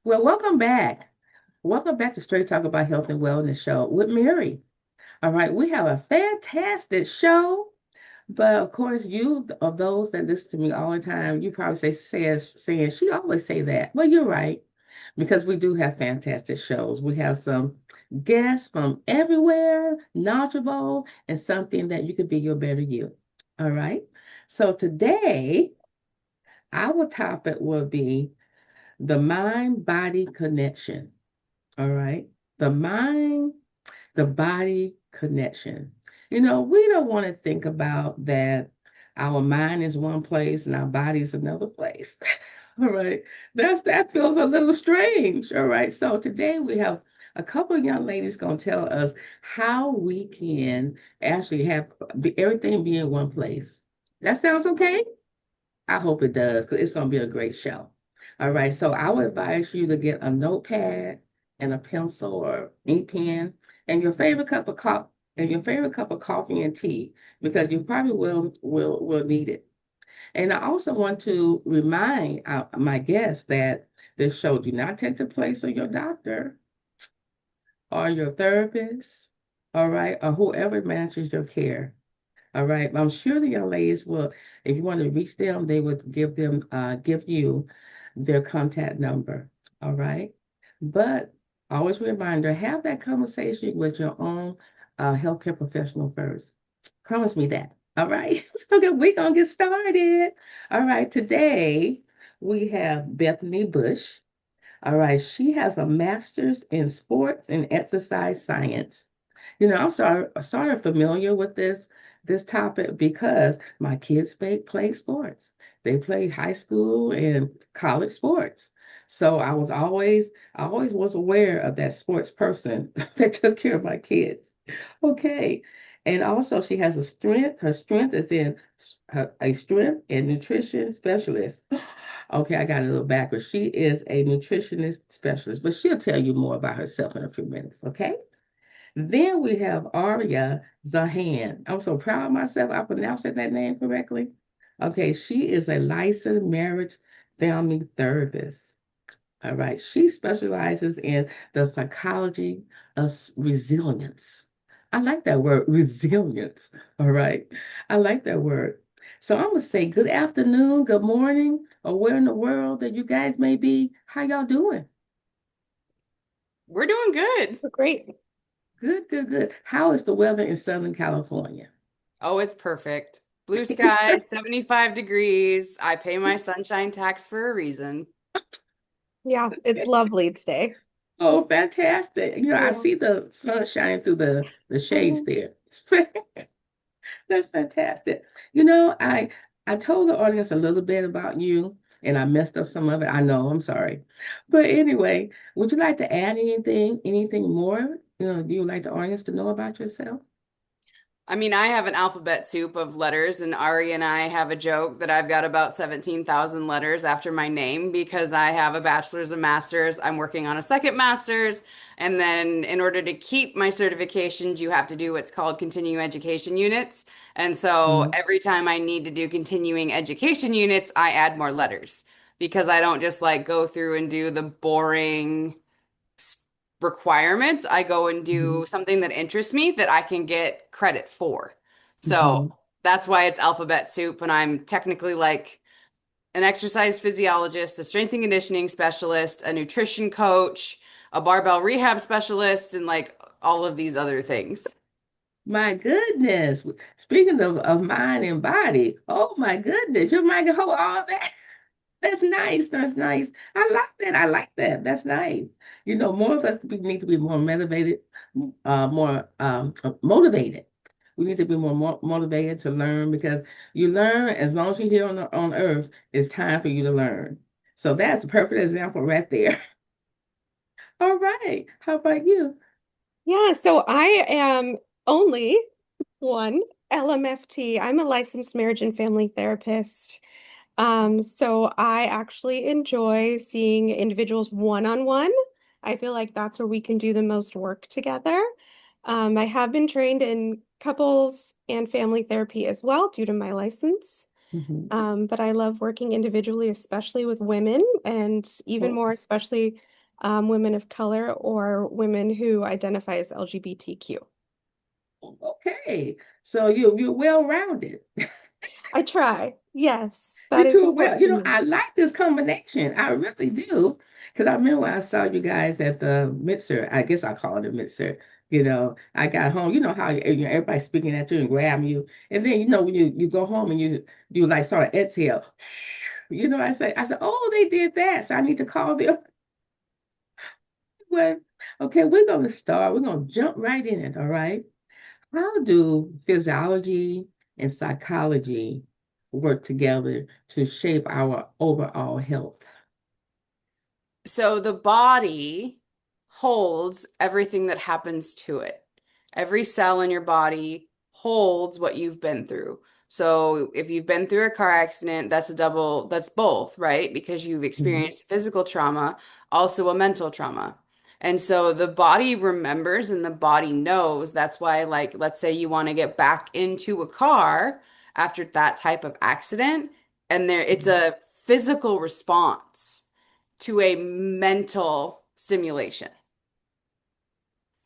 Well, welcome back. Welcome back to Straight Talk About Health and Wellness Show with Mary. All right, we have a fantastic show, but of course, you of those that listen to me all the time, you probably saying she always say that. Well, you're right because we do have fantastic shows. We have some guests from everywhere, knowledgeable, and something that you could be your better you. All right. So today, our topic will be the mind body connection. All right. The mind, the body connection. We don't want to think about that our mind is one place and our body is another place. All right. That feels a little strange. All right. So today we have a couple of young ladies going to tell us how we can actually have everything be in one place. That sounds okay? I hope it does because it's going to be a great show. All right, so I would advise you to get a notepad and a pencil or ink pen and your favorite cup of coffee and tea because you probably will need it. And I also want to remind my guests that this show do not take the place of your doctor or your therapist, all right, or whoever manages your care. All right. I'm sure the young ladies will, if you want to reach them, they would give you their contact number. All right. But always a reminder, have that conversation with your own healthcare professional first. Promise me that. All right. Okay, we're gonna get started. All right. Today we have Bethany Bush. All right. She has a master's in sports and exercise science. I'm sort of familiar with this topic because my kids played sports. They played high school and college sports. So I always was aware of that sports person that took care of my kids. Okay. And also she has her strength is in a strength and nutrition specialist. Okay, I got a little backwards. She is a nutritionist specialist, but she'll tell you more about herself in a few minutes, okay? Then we have Auria Zahed. I'm so proud of myself. I pronounced that name correctly. Okay, she is a licensed marriage family therapist. All right, she specializes in the psychology of resilience. I like that word, resilience. All right, I like that word. So I'm gonna say good afternoon, good morning, or where in the world that you guys may be. How y'all doing? We're doing good. Great. Good, good, good. How is the weather in Southern California? Oh, it's perfect. Blue sky, 75 degrees. I pay my sunshine tax for a reason. Yeah, it's lovely today. Oh, fantastic. I Yeah. see the sun shining through the shades Mhm. there. That's fantastic. You know, I I told the audience a little bit about you and I messed up some of it. I know, I'm sorry. But anyway, would you like to add anything more? Do you like the audience to know about yourself? I mean, I have an alphabet soup of letters, and Ari and I have a joke that I've got about 17,000 letters after my name because I have a bachelor's, a master's. I'm working on a second master's. And then, in order to keep my certifications, you have to do what's called continuing education units. And so, Mm-hmm. every time I need to do continuing education units, I add more letters because I don't just like go through and do the boring s- requirements, I go and Mm-hmm. do something that interests me that I can get credit for. So Mm-hmm. that's why it's alphabet soup. And I'm technically like an exercise physiologist, a strength and conditioning specialist, a nutrition coach, a barbell rehab specialist, and like all of these other things. My goodness. Speaking of mind and body, oh my goodness, your mind can hold all that. That's nice. That's nice. I like that. I like that. That's nice. More of us need to be more motivated, more motivated. We need to be more motivated to learn because you learn as long as you're here on earth, it's time for you to learn. So that's a perfect example right there. All right. How about you? Yeah, so I am only one LMFT. I'm a licensed marriage and family therapist. So I actually enjoy seeing individuals one-on-one. I feel like that's where we can do the most work together. I have been trained in couples and family therapy as well due to my license. Hmm. But I love working individually, especially with women, and even Oh, more, especially women of color or women who identify as LGBTQ. okay. So you're well-rounded. I try. Yes, You that is too well. important to me. I like this combination. I really do. Because I remember when I saw you guys at the mixer. I guess I call it a mixer. I got home. You know how everybody's speaking at you and grab you, and then when you go home and you like sort of exhale. I said, oh, they did that, so I need to call them. Well, okay, we're gonna start. We're gonna jump right in it. All right. How do physiology and psychology work together to shape our overall health? So the body holds everything that happens to it. Every cell in your body holds what you've been through. So if you've been through a car accident, that's both, right? Because you've Mhm, experienced physical trauma, also a mental trauma. And so the body remembers and the body knows. That's why, like, let's say you want to get back into a car after that type of accident, and it's mhm, a physical response to a mental stimulation.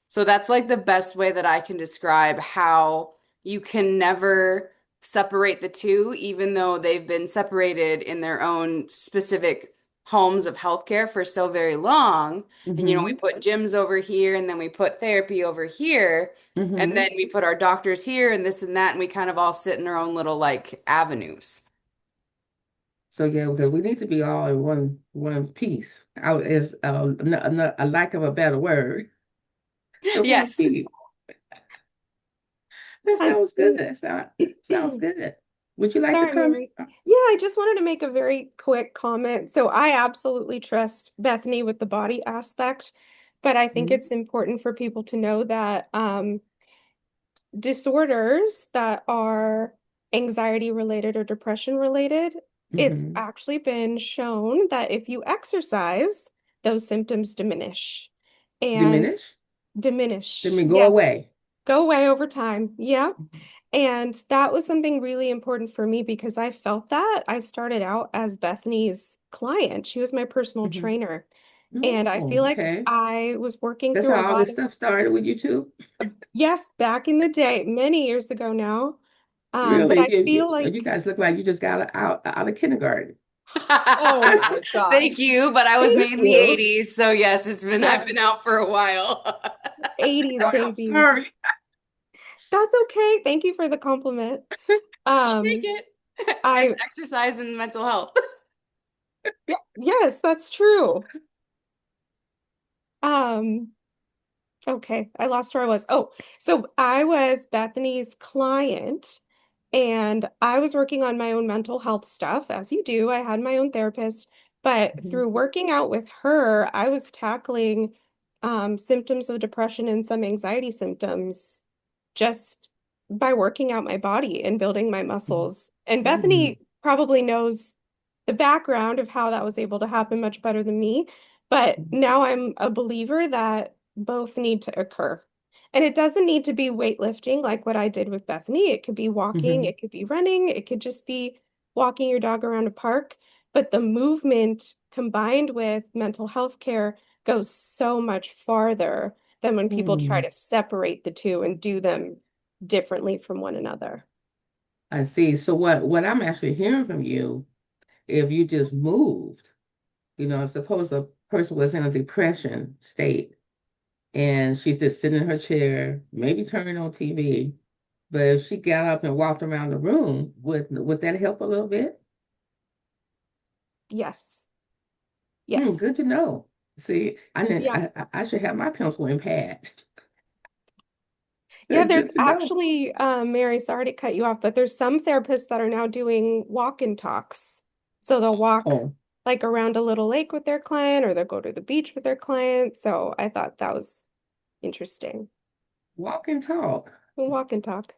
So that's like the best way that I can describe how you can never separate the two, even though they've been separated in their own specific homes of healthcare for so very long. And, we mhm, put gyms over here and then we put therapy over here. And mhm. then we put our doctors here and this and that. And we kind of all sit in our own little like avenues. So yeah, because we need to be all in one piece. Out is a lack of a better word. The one Yes. piece. That I'm sounds good. Sounds good. Would you like to sorry, comment? Mary. Yeah, I just wanted to make a very quick comment. So I absolutely trust Bethany with the body aspect, but I think Mhm, it's important for people to know that disorders that are anxiety related or depression related, it's mhm. actually been shown that if you exercise, those symptoms diminish and Diminish? Let diminish. me go Yes, away. go away over time. Yeah. And that was something really important for me because I felt that. I started out as Bethany's client. She was my personal Mhm. trainer. And I Oh, feel like okay. I was working That's through a how all lot this of, stuff started with you too. yes, back in the day, many years ago now. But Really, I feel you like, guys look like you just got out of kindergarten. oh my gosh, Thank you, but I was thank made in the you. 80s, so yes, I've Yes, been out for a while. 80s I'm baby. sorry. That's okay. Thank you for the compliment. I'll take Um, it. I, Exercise and mental health. yeah, yes, that's true. Um, Okay, I lost where I was. Oh, so I was Bethany's client and I was working on my own mental health stuff, as you do. I had my own therapist, but Mhm, through working out with her, I was tackling symptoms of depression and some anxiety symptoms just by working out my body and building my mhm, muscles. And mhm, Bethany probably knows the background of how that was able to happen much better than me. But mhm, now I'm a believer that both need to occur. And it doesn't need to be weightlifting like what I did with Bethany. It could be walking, mhm, it could be running, it could just be walking your dog around a park. But the movement combined with mental health care goes so much farther than when people try mhm. to separate the two and do them differently from one another. I see. So what I'm actually hearing from you, if you just moved, suppose the person was in a depression state and she's just sitting in her chair, maybe turning on TV, but if she got up and walked around the room, would that help a little bit? Yes. Yes. Good to know. See, Yeah. I should have my pencil and pad. Yeah, there's Good to know. actually, Mary, sorry to cut you off, but there's some therapists that are now doing walk and talks. So they'll walk Oh, like around a little lake with their client or they'll go to the beach with their client. So I thought that was interesting. walk and talk. Walk and talk.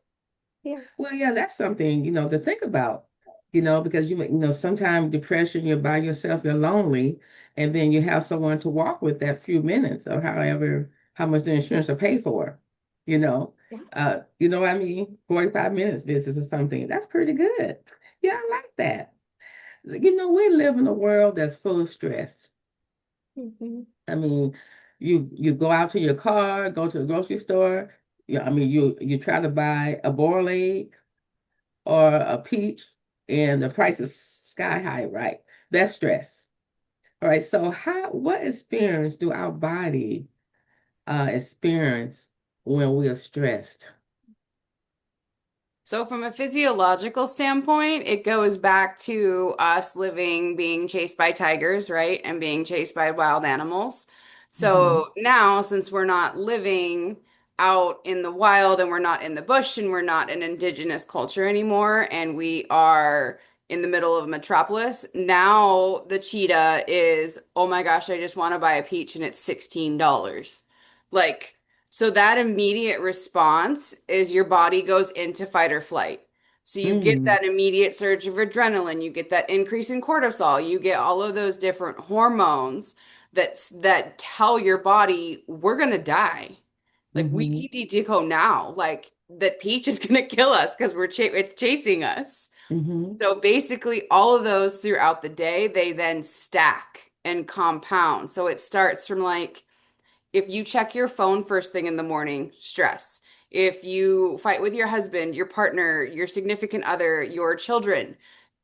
Yeah. Well, yeah, that's something, to think about, because sometimes depression, you're by yourself, you're lonely, and then you have someone to walk with that few minutes or however, how much the insurance will pay for, you know. Yeah. You know what I mean? 45 minutes visits or something. That's pretty good. Yeah, I like that. We live in a world that's full of stress. Mhm. I mean, you go out to your car, go to the grocery store. Yeah, I mean, you try to buy a boiled egg or a peach, and the price is sky high, right? That's stress. All right. So, what experience do our body experience when we are stressed? So, from a physiological standpoint, it goes back to us living, being chased by tigers, right? And being chased by wild animals. Mm-hmm. So, now, since we're not living out in the wild and we're not in the bush and we're not an indigenous culture anymore, and we are in the middle of a metropolis, now the cheetah is, oh my gosh, I just want to buy a peach and it's $16. Like, so that immediate response is your body goes into fight or flight. So you get Mm, that immediate surge of adrenaline, you get that increase in cortisol, you get all of those different hormones that tell your body we're gonna die. Like we mm-hmm. need to go now. Like that peach is gonna kill us because it's chasing us. Mm-hmm. So basically, all of those throughout the day, they then stack and compound. So it starts from like if you check your phone first thing in the morning, stress. If you fight with your husband, your partner, your significant other, your children,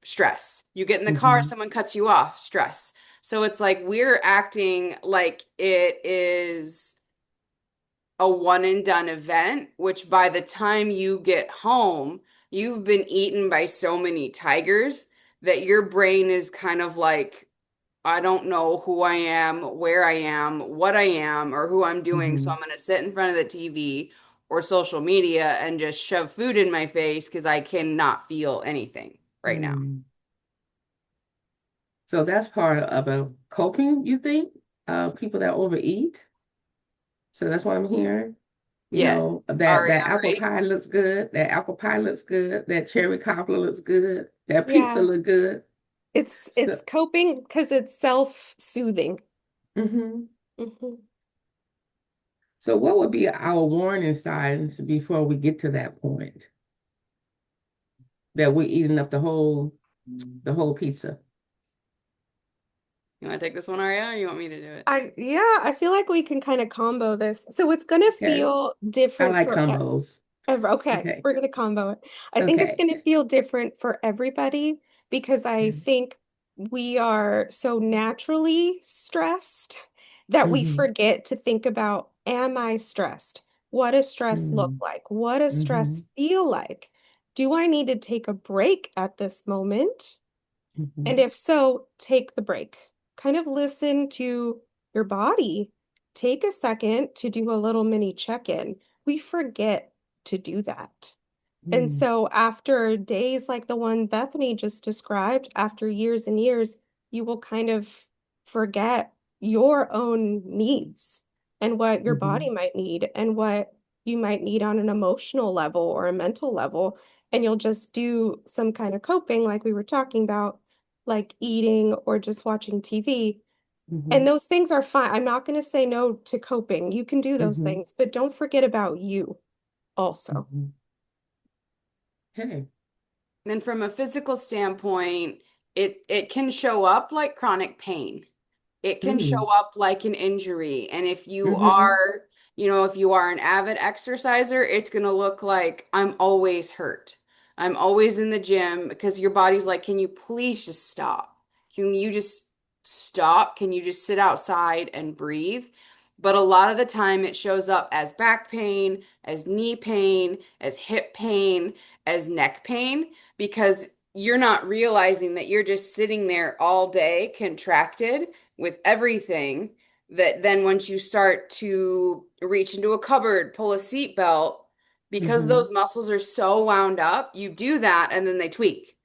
stress. You get in the car, Mm-hmm. someone cuts you off, stress. So it's like we're acting like it is a one and done event, which by the time you get home, you've been eaten by so many tigers that your brain is kind of like, I don't know who I am, where I am, what I am, or who I'm doing. So Mm-hmm. I'm going to sit in front of the TV or social media and just shove food in my face because I cannot feel anything right now. Mm. So that's part of a coping, you think? People that overeat. So that's what I'm hearing. Yes, That Aria, apple right? pie looks good. That apple pie looks good. That cherry cobbler looks good. That pizza Yeah, look good. it's So, coping because it's self-soothing. hmm Hmm. so what would be our warning signs before we get to that point that we're eating up the whole pizza? You want to take this one, Aria, or you want me to do it? I feel like we can kind of combo this. So it's gonna Okay. feel I different like for combos. Okay, Okay. we're gonna combo it. I think it's Okay. gonna feel different for everybody because I think we are so naturally stressed that we Mm-hmm. forget to think about, am I stressed? What does stress look Mm-hmm. like? What does stress Mm-hmm. feel like? Do I need to take a break at this moment? And Mm-hmm. if so, take the break. Kind of listen to your body. Take a second to do a little mini check-in. We forget to do that. And Mm-hmm. so after days like the one Bethany just described, after years and years, you will kind of forget your own needs and what your Mm-hmm. body might need and what you might need on an emotional level or a mental level. And you'll just do some kind of coping, like we were talking about, like eating or just watching TV. And Mm-hmm. those things are fine. I'm not going to say no to coping. You can do those Mm-hmm. things, but don't forget about you also. Mm-hmm. Okay. And from a physical standpoint, it can show up like chronic pain. It can show Mm. up like an injury. And if you Mm-hmm. are, if you are an avid exerciser, it's going to look like I'm always hurt. I'm always in the gym because your body's like, can you please just stop? Can you just stop? Can you just sit outside and breathe? But a lot of the time it shows up as back pain, as knee pain, as hip pain, as neck pain because you're not realizing that you're just sitting there all day contracted with everything that then once you start to reach into a cupboard, pull a seat belt, because Mm-hmm. those muscles are so wound up, you do that and then they tweak.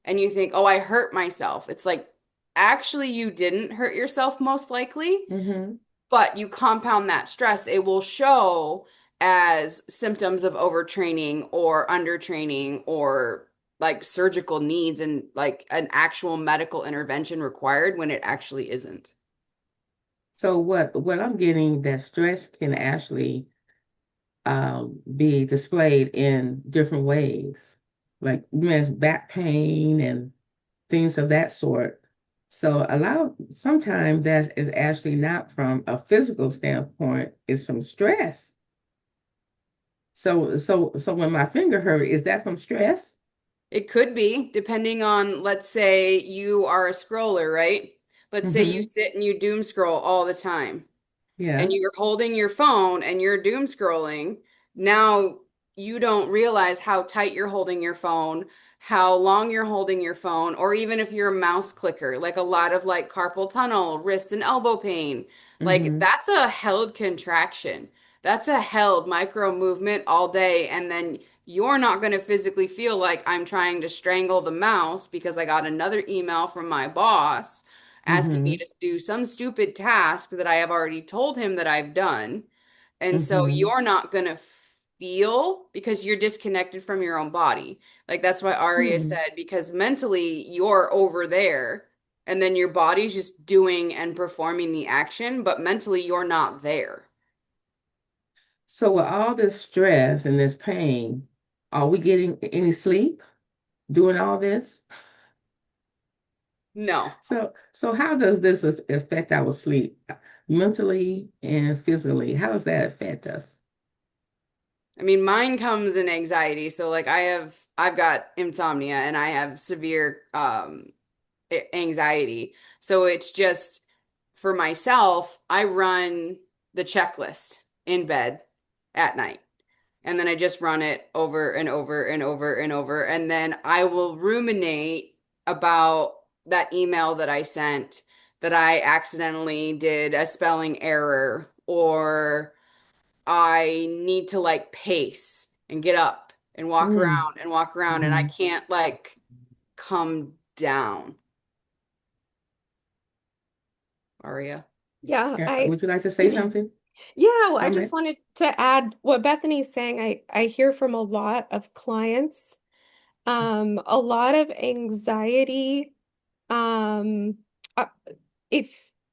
And you think, oh, I hurt myself. It's like, actually, you didn't hurt yourself, most likely, Mm-hmm. but you compound that stress. It will show as symptoms of overtraining or undertraining or like surgical needs and like an actual medical intervention required when it actually isn't. So what I'm getting that stress can actually be displayed in different ways. like you mentioned back pain and things of that sort. So a lot of sometimes that is actually not from a physical standpoint, it's from stress. So when my finger hurt, is that from stress? It could be, depending on, let's say you are a scroller, right? Let's say you Mm-hmm. sit and you doom scroll all the time, and Yeah. you're holding your phone and you're doom scrolling. Now you don't realize how tight you're holding your phone, how long you're holding your phone, or even if you're a mouse clicker, like a lot of like carpal tunnel, wrist and elbow pain. Like Mm-hmm. that's a held contraction. That's a held micro movement all day. And then you're not going to physically feel like I'm trying to strangle the mouse because I got another email from my boss asking me Mm-hmm. to do some stupid task that I have already told him that I've done. And so Mm-hmm. you're not going to feel because you're disconnected from your own body. Like that's why Aria Hmm. said, because mentally you're over there and then your body's just doing and performing the action, but mentally you're not there. So with all this stress and this pain, are we getting any sleep doing all this? No. So how does this affect our sleep mentally and physically? How does that affect us? I mean, mine comes in anxiety. So like I've got insomnia and I have severe anxiety. So it's just for myself, I run the checklist in bed at night. And then I just run it over and over and over and over. And then I will ruminate about that email that I sent that I accidentally did a spelling error, or I need to like pace and get up and Mm. walk around, and I Hmm. can't like come down. Aria. Yeah, Yeah, I would you like to say something? yeah, well, I just Comment. wanted to add what Bethany's saying. I hear from a lot of clients, a lot of anxiety. Um, uh,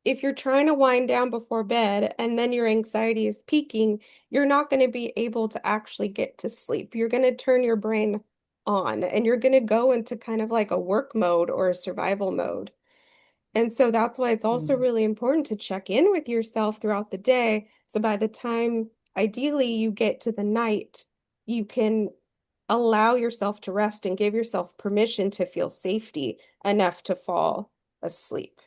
if you're trying to wind down before bed and then your anxiety is peaking, you're not going to be able to actually get to sleep. You're going to turn your brain on and you're going to go into kind of like a work mode or a survival mode. And so that's why it's also Mm. really important to check in with yourself throughout the day. So by the time ideally you get to the night, you can allow yourself to rest and give yourself permission to feel safety enough to fall asleep.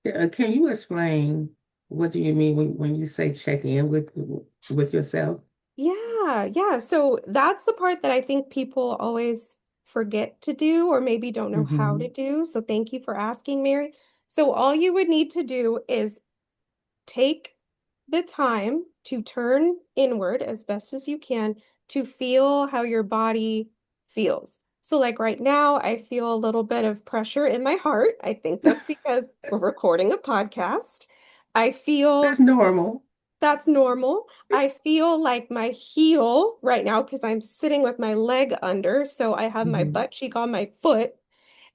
Can you explain what do you mean when you say check in with yourself? Yeah. So that's the part that I think people always forget to do or maybe don't know how to Hmm. do. So thank you for asking, Mary. So all you would need to do is take the time to turn inward as best as you can to feel how your body feels. So, like right now, I feel a little bit of pressure in my heart. I think that's because we're recording a podcast. I That's feel normal. that's normal. I feel like my heel right now because I'm sitting with my leg under. So I have my Hmm. butt cheek on my foot.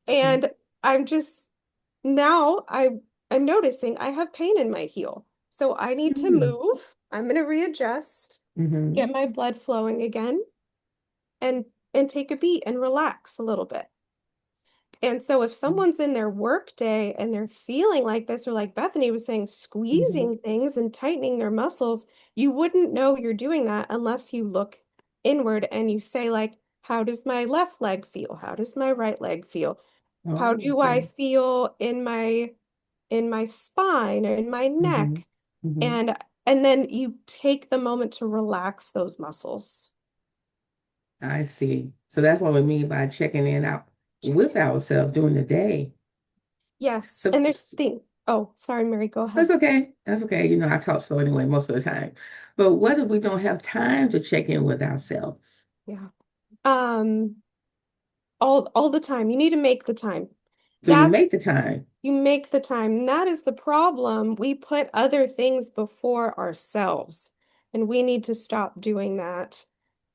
And I'm just now I'm noticing I have pain in my heel. So I need to Mm-hmm. move. I'm going to readjust, Hmm. get my blood flowing again and take a beat and relax a little bit. And so if someone's in their work day and they're feeling like this, or like Bethany was saying, Hmm. squeezing things and tightening their muscles, you wouldn't know you're doing that unless you look inward and you say like, how does my left leg feel? How does my right leg feel? How Oh, do I okay. feel in my spine or in my Hmm. neck? Hmm. And and then you take the moment to relax those muscles. I see. So that's what we mean by checking in out Check with in. ourselves during the day. Yes. So And there's thing. Oh, sorry, Mary, go that's ahead. okay. That's okay. I talk slow anyway most of the time. But what if we don't have time to check in with ourselves? Yeah. Um, all the time. You need to make the time. So you make That's the time. you make the time. And that is the problem. We put other things before ourselves, and we need to stop doing that.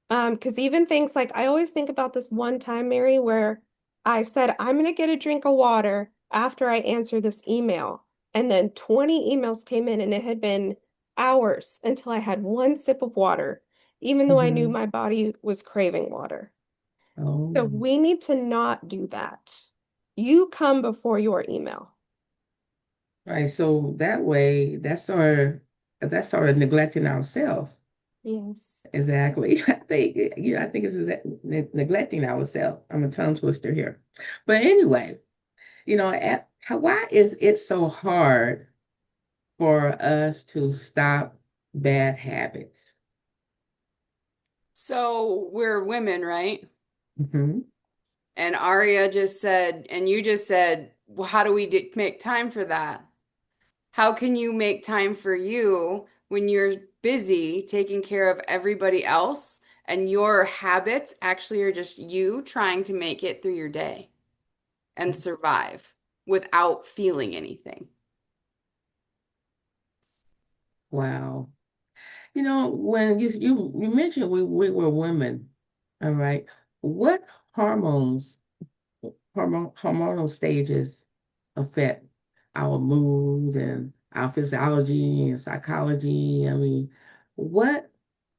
Because even things like I always think about this one time, Mary, where I said, I'm gonna get a drink of water after I answer this email. And then 20 emails came in, and it had been hours until I had one sip of water, even though I knew Hmm. my body was craving water. So Oh, we need to not do that. You come before your email. right. So that way, that's sort of neglecting ourselves. Yes. Exactly. I think it's neglecting ourselves. I'm a tongue twister here. But anyway, why is it so hard for us to stop bad habits? So we're women, right? Hmm. And Aria just said, and you just said, well, how do we make time for that? How can you make time for you when you're busy taking care of everybody else and your habits actually are just you trying to make it through your day and survive without feeling anything? Wow. When you mentioned we were women, all right. What hormones, hormonal stages affect our mood and our physiology and psychology? I mean, what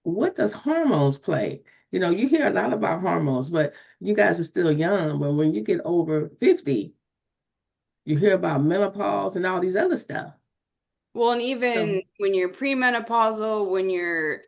what does hormones play? You hear a lot about hormones, but you guys are still young. But when you get over 50, you hear about menopause and all these other stuff. Well, and So, even when you're premenopausal, when you're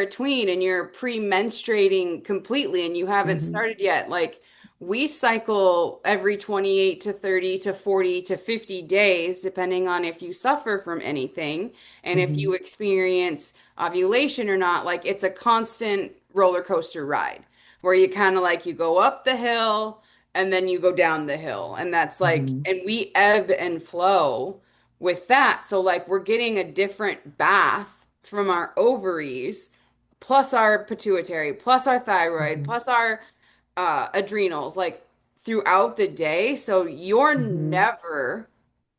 a tween and you're pre-menstruating completely and you haven't hmm started yet, like we cycle every 28 to 30 to 40 to 50 days, depending on if you suffer from anything and if hmm you experience ovulation or not. Like it's a constant roller coaster ride where you kind of like you go up the hill and then you go down the hill. And that's like, hmm and we ebb and flow with that. So like we're getting a different bath from our ovaries, plus our pituitary, plus our thyroid, hmm plus our adrenals, like throughout the day. So you're hmm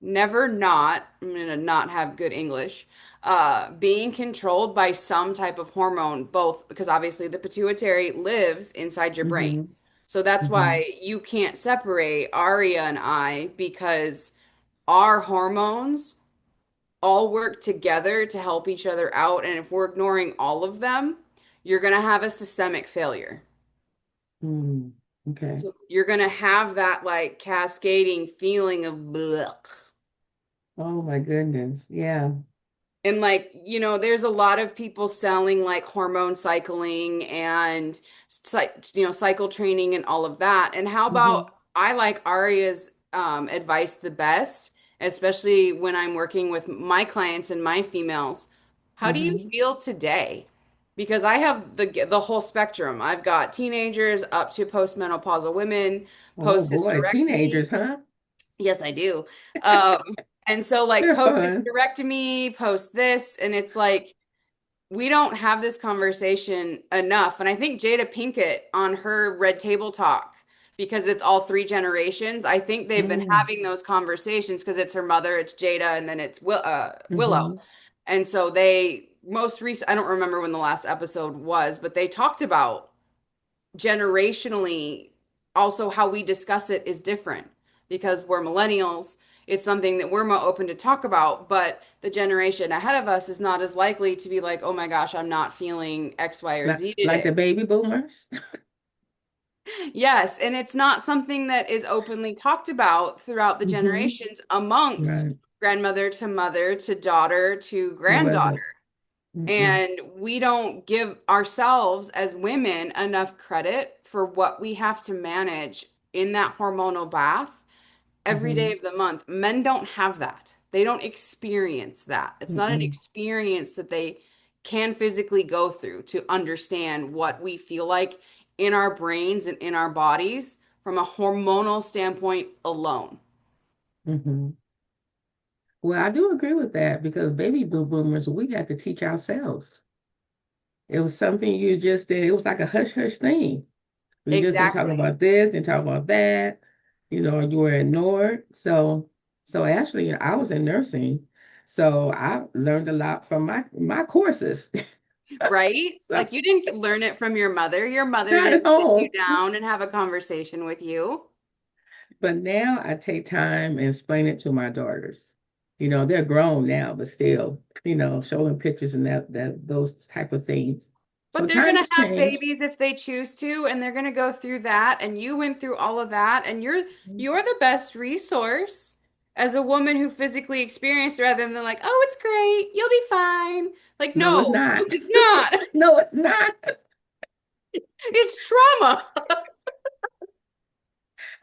never not, I'm gonna not have good English, being controlled by some type of hormone, both because obviously the pituitary lives inside your brain. hmm So that's hmm why you can't separate Aria and I because our hormones all work together to help each other out. And if we're ignoring all of them, you're going to have a systemic failure. Mm, okay. So you're going to have that like cascading feeling of blech. Oh my goodness. Yeah. And like, there's a lot of people selling like hormone cycling and cycle training and all of that. And how about hmm I like Aria's advice the best, especially when I'm working with my clients and my females. How do you hmm feel today? Because I have the whole spectrum. I've got teenagers up to postmenopausal women, Oh post boy, hysterectomy. teenagers, huh? Yes, I do. Um, and so like They're post fun. hysterectomy, post this, and it's like we don't have this conversation enough. And I think Jada Pinkett on her Red Table Talk, because it's all three generations, I think they've been Mm, having those conversations because it's her mother, it's Jada, and then it's Willow. hmm And so they most recent, I don't remember when the last episode was, but they talked about generationally also how we discuss it is different because we're millennials. It's something that we're more open to talk about, but the generation ahead of us is not as likely to be like, oh my gosh, I'm not feeling X, Y, or Z like today. the baby boomers. Yes, and it's not something that is openly talked about throughout the hmm generations amongst Right. grandmother to mother to daughter to It granddaughter. wasn't. Mm-mm. And we don't give ourselves as women enough credit for what we have to manage in that hormonal bath every day hmm of the month. Men don't have that. They don't experience that. It's not an Mm-mm. experience that they can physically go through to understand what we feel like in our brains and in our bodies from a hormonal standpoint alone. hmm Well, I do agree with that because baby boomers, we had to teach ourselves. It was something you just did. It was like a hush hush thing. We just didn't talk Exactly. about this, didn't talk about that. You were ignored. So actually, I was in nursing, so I learned a lot from my courses. Right? So Like you didn't learn it from your mother. Your mother not at didn't sit you home. down and have a conversation with you. But now I take time and explain it to my daughters. They're grown now, but still, showing pictures and that those type of things. But So they're going times to have change. babies if they choose to, and they're going to go through that. And you went through all of that, and you're the best resource as a woman who physically experienced rather than like, oh, it's great, you'll be fine. Like, No, it's no, not. it's not. No, it's not. It's trauma.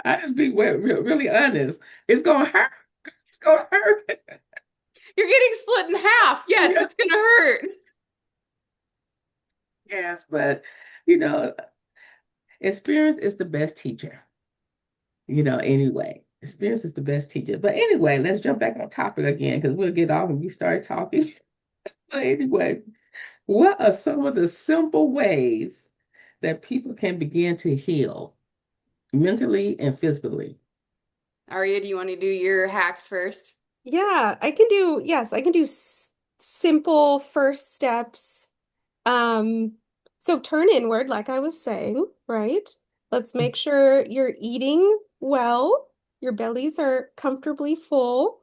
I just be really honest. It's gonna hurt. It's gonna hurt. You're getting split in half. Yes, Yeah. it's going to hurt. Yes, but you know, experience is the best teacher. Anyway. Experience is the best teacher. But anyway, let's jump back on topic again because we'll get off and we start talking. But anyway, what are some of the simple ways that people can begin to heal mentally and physically? Aria, do you want to do your hacks first? Yeah, I can do, yes, I can do s simple first steps. Um, so turn inward, like I was saying, right? Let's make sure you're eating well, your bellies are comfortably full.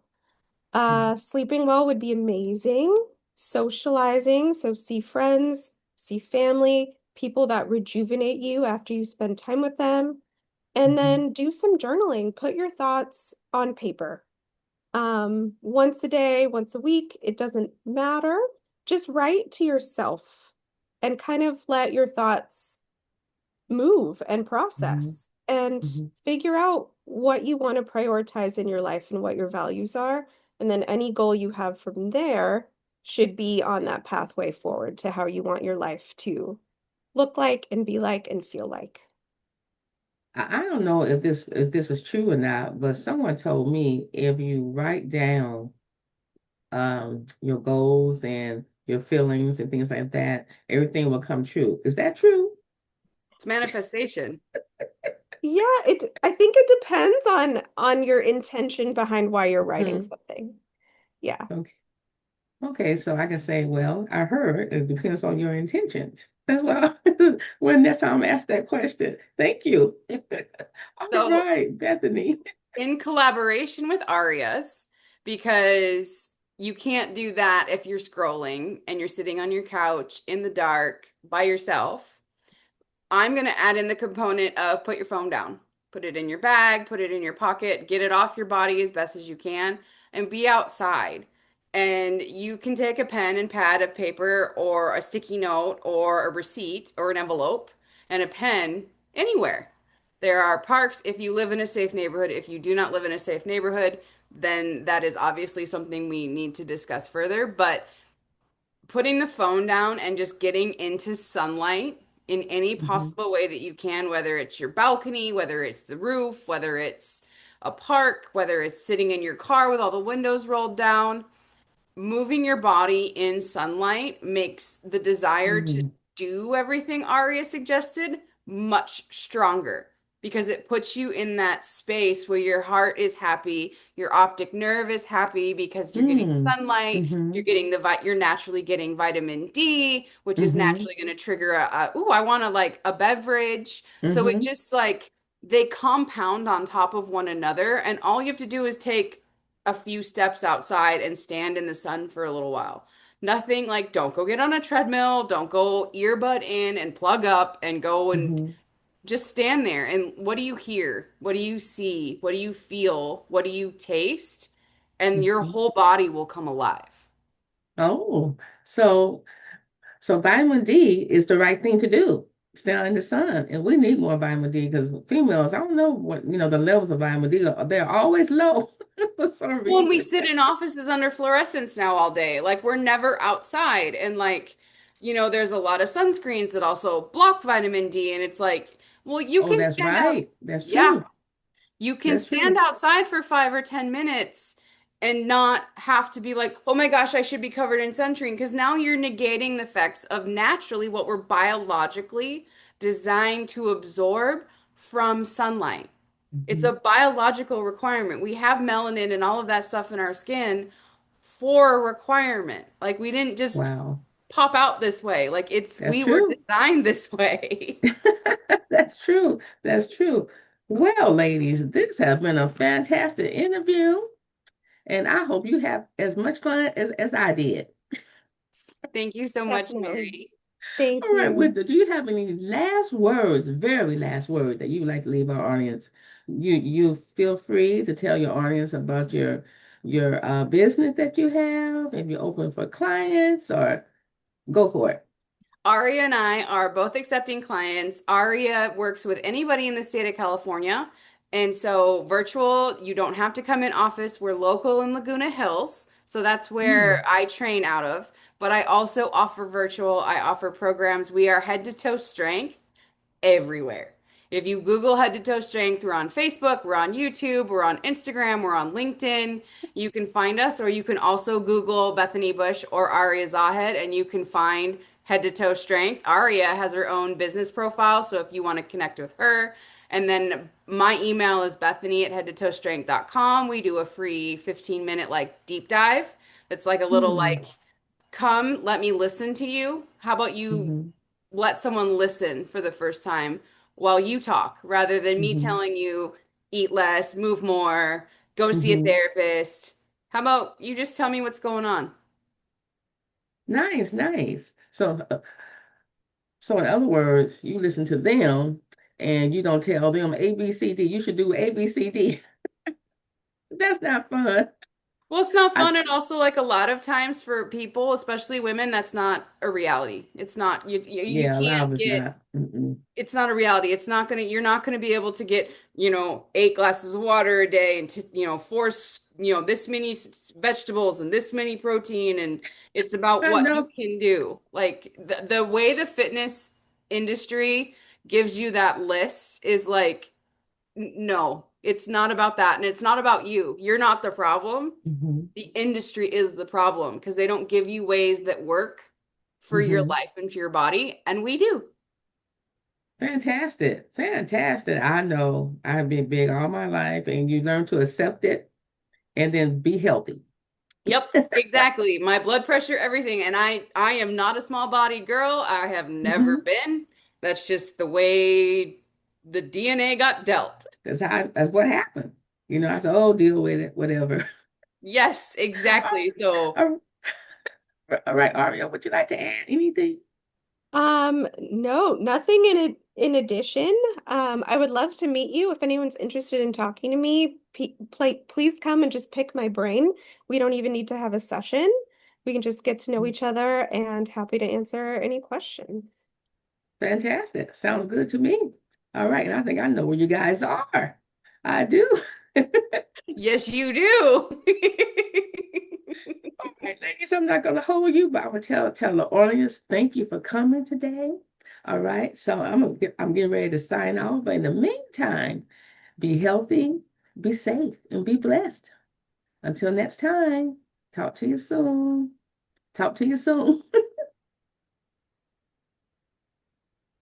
Sleeping well would be amazing. Socializing, so see friends, see family, people that rejuvenate you after you spend time with them. And Mhm, then do some journaling. Put your thoughts on paper. Once a day, once a week, it doesn't matter. Just write to yourself and kind of let your thoughts move and mhm, process and mhm. figure out what you want to prioritize in your life and what your values are. And then any goal you have from there should be on that pathway forward to how you want your life to look like and be like and feel like. I don't know if this is true or not, but someone told me if you write down your goals and your feelings and things like that, everything will come true. Is that true? It's manifestation. Yeah, I think it depends on your intention behind why you're writing Hmm. something. Yeah. Okay. Okay, so I can say, well, I heard it depends on your intentions. That's why when next time I ask that question. Thank you. All So, right, Bethany. in collaboration with Arias, because you can't do that if you're scrolling and you're sitting on your couch in the dark by yourself. I'm going to add in the component of put your phone down, put it in your bag, put it in your pocket, get it off your body as best as you can, and be outside. And you can take a pen and pad of paper or a sticky note or a receipt or an envelope and a pen anywhere. There are parks if you live in a safe neighborhood. If you do not live in a safe neighborhood, then that is obviously something we need to discuss further. But putting the phone down and just getting into sunlight in any Hmm. possible way that you can, whether it's your balcony, whether it's the roof, whether it's a park, whether it's sitting in your car with all the windows rolled down, moving your body in sunlight makes the desire to Hmm. do everything Aria suggested much stronger because it puts you in that space where your heart is happy, your optic nerve is happy because you're getting Mm. sunlight, Hmm. you're naturally getting vitamin D, which is Hmm. naturally going to trigger ooh, I want to like a beverage. So it Hmm. just like they compound on top of one another and all you have to do is take a few steps outside and stand in the sun for a little while. Nothing like don't go get on a treadmill, don't go earbud in and plug up and go and Hmm. just stand there. And what do you hear? What do you see? What do you feel? What do you taste? And your Hmm. whole body will come alive. Oh, so so vitamin D is the right thing to do. Stay out in the sun, and we need more vitamin D because females, I don't know what the levels of vitamin D are. They're always low for some Well, and we reason. sit in offices under fluorescents now all day. Like we're never outside. And like, there's a lot of sunscreens that also block vitamin D. And it's like, well, you Oh, can that's stand out. right. That's Yeah, true. you can That's stand true. outside for 5 or 10 minutes and not have to be like, oh my gosh, I should be covered in sunscreen. Because now you're negating the effects of naturally what we're biologically designed to absorb from sunlight. It's a Hmm. biological requirement. We have melanin and all of that stuff in our skin for a requirement. Like we didn't just Wow, pop out this way. Like that's we were true. designed this way. That's true. That's true. Well, ladies, this has been a fantastic interview, and I hope you have as much fun as I did. Thank you so much, Definitely. Mary. Thank All right, you. do you have any last words, very last word that you would like to leave our audience? You feel free to tell your audience about your business that you have, if you're open for clients, or go for it. Aria and I are both accepting clients. Aria works with anybody in the state of California. And so virtual, you don't have to come in office. We're local in Laguna Hills. So that's where Mm, I train out of. But I also offer virtual. I offer programs. We are head to toe strength everywhere. If you Google Head to Toe Strength, we're on Facebook, we're on YouTube, we're on Instagram, we're on LinkedIn. You can find us, or you can also Google Bethany Bush or Auria Zahed, and you can find Head to Toe Strength. Auria has her own business profile, so if you want to connect with her, and then my email is Bethany at headtotoestrength.com. We do a free 15-minute like deep dive. It's like a little mm, like come, let me listen to you. How about you mm-hmm, let someone listen for the first time while you talk rather than me mm-hmm, telling you eat less, move more, go see a mm-hmm. therapist. How about you just tell me what's going on? Nice, nice. So in other words, you listen to them and you don't tell them A, B, C, D. You should do A, B, C, D. That's not fun. Well, it's not I, fun, and also like a lot of times for people, especially women, that's not a reality. It's not you yeah, a lot can't of it's get not. Mm-mm. it's not a reality. It's not gonna, you're not gonna be able to get, 8 glasses of water a day and, force, this many vegetables and this many protein. And it's about I what you know. can do. Like the way the fitness industry gives you that list is like, no, it's not about that. And it's not about you. You're not the problem. Hmm. The industry is the problem because they don't give you ways that work for your Hmm. life and for your body. And we do. Fantastic. Fantastic. I know I've been big all my life, and you learn to accept it and then be healthy. Yep, exactly. My blood pressure, everything. And I am not a small-bodied girl. I have never Hmm. been. That's just the way the DNA got dealt. That's what happened. I said, oh, deal with it, whatever. Yes, exactly. So, All all right, Aria, would you like to add anything? No, nothing in addition. I would love to meet you if anyone's interested in talking to me. Please come and just pick my brain. We don't even need to have a session. We can just get to know each other and happy to answer any questions. Fantastic. Sounds good to me. All right, and I think I know where you guys are. I do. yes, you do. All right, ladies, I'm not gonna hold you, but I'm gonna tell the audience thank you for coming today. All right, so I'm getting ready to sign off. But in the meantime, be healthy, be safe, and be blessed. Until next time, talk to you soon. Talk to you soon.